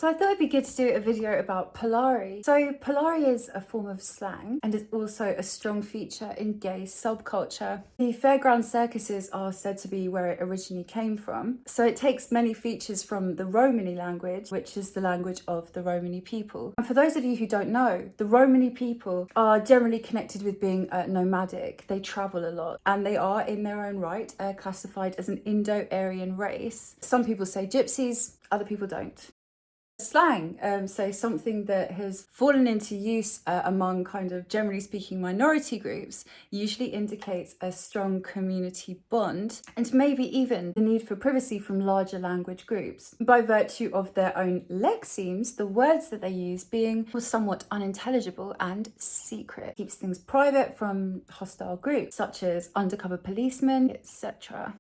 So I thought it'd be good to do a video about Polari. So Polari is a form of slang and is also a strong feature in gay subculture. The fairground circuses are said to be where it originally came from. So it takes many features from the Romani language, which is the language of the Romani people. And for those of you who don't know, the Romani people are generally connected with being nomadic. They travel a lot and they are in their own right classified as an Indo-Aryan race. Some people say gypsies, other people don't. Slang, so something that has fallen into use among kind of generally speaking minority groups, usually indicates a strong community bond and maybe even the need for privacy from larger language groups by virtue of their own lexemes, the words that they use being somewhat unintelligible and secret. Keeps things private from hostile groups such as undercover policemen, etc.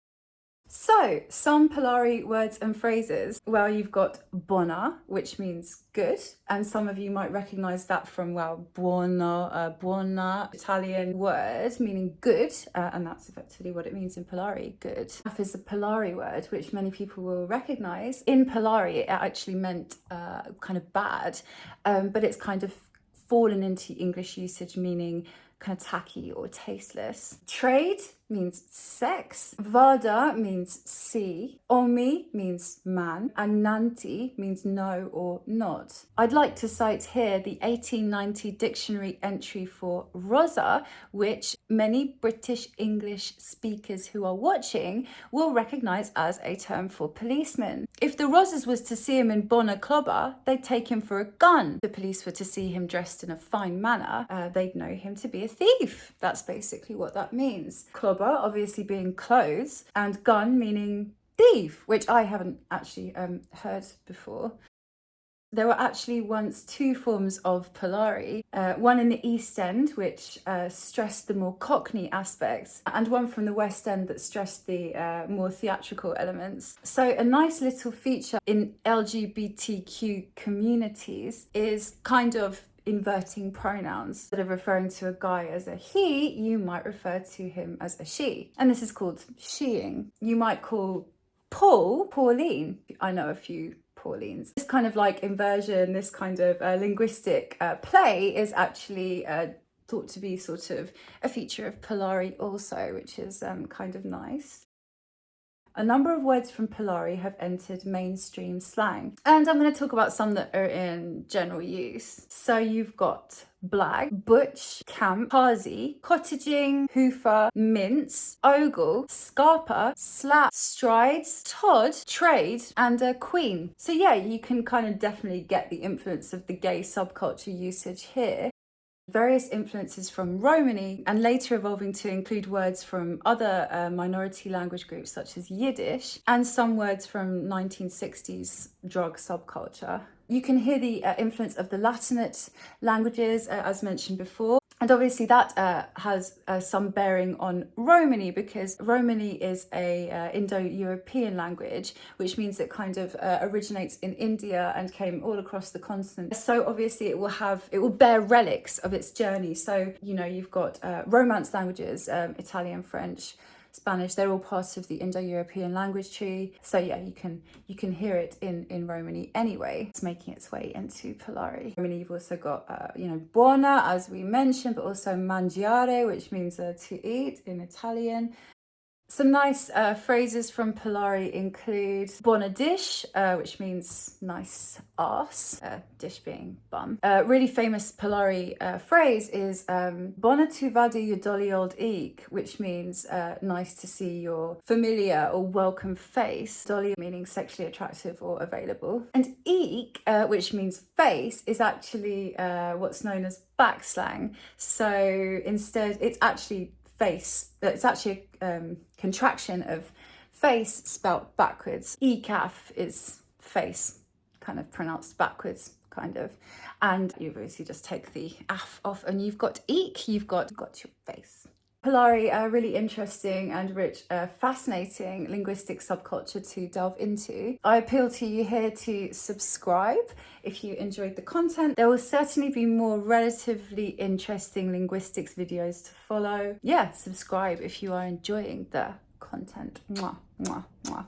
So, some Polari words and phrases. Well, you've got buona, which means good, and some of you might recognise that from, well, buona, Italian word meaning good, and that's effectively what it means in Polari, good. F is a Polari word, which many people will recognise. In Polari, it actually meant kind of bad, but it's kind of fallen into English usage meaning kind of tacky or tasteless. Trade means sex, vada means see, omi means man, and nanti means no or not. I'd like to cite here the 1890 dictionary entry for rosa, which many British English speakers who are watching will recognise as a term for policeman. If the Rosas was to see him in bona clobber, they'd take him for a gun. If the police were to see him dressed in a fine manner, they'd know him to be a thief. That's basically what that means. Clobber obviously being clothes and gun meaning thief, which I haven't actually heard before. There were actually once two forms of Polari, one in the East End, which stressed the more Cockney aspects, and one from the West End that stressed the more theatrical elements. So a nice little feature in LGBTQ communities is kind of inverting pronouns. Instead of referring to a guy as a he, you might refer to him as a she. And this is called sheing. You might call Paul, Pauline. I know a few Paulines. This kind of like inversion, this kind of linguistic play is actually thought to be sort of a feature of Polari also, which is kind of nice. A number of words from Polari have entered mainstream slang, and I'm going to talk about some that are in general use. So you've got blag, butch, camp, parsi, cottaging, hoofer, mince, ogle, scarpa, slap, strides, tod, trade, and queen. So yeah, you can kind of definitely get the influence of the gay subculture usage here. Various influences from Romani and later evolving to include words from other minority language groups such as Yiddish and some words from 1960s drug subculture. You can hear the influence of the Latinate languages as mentioned before. And obviously that has some bearing on Romani because Romani is a Indo-European language, which means it kind of originates in India and came all across the continent. So obviously it will bear relics of its journey. So, you know, you've got Romance languages, Italian, French, Spanish, they're all part of the Indo-European language tree. So yeah, you can hear it in Romani anyway. It's making its way into Polari. Romani, you've also got, buona, as we mentioned, but also mangiare, which means to eat in Italian. Some nice phrases from Polari include buona dish, which means nice arse, dish being bum. Really famous Polari phrase is bona tu vada your dolly old eek, which means nice to see your familiar or welcome face. Dolly meaning sexually attractive or available. And eek, which means face, is actually what's known as back slang. So instead, it's actually face. It's actually a contraction of face spelt backwards. ECAF is face, kind of pronounced backwards, kind of. And you obviously just take the af off and you've got eek, you've got your face. Polari, a really interesting and rich, fascinating linguistic subculture to delve into. I appeal to you here to subscribe if you enjoyed the content. There will certainly be more relatively interesting linguistics videos to follow. Yeah, subscribe if you are enjoying the content. Mwah, mwah, mwah.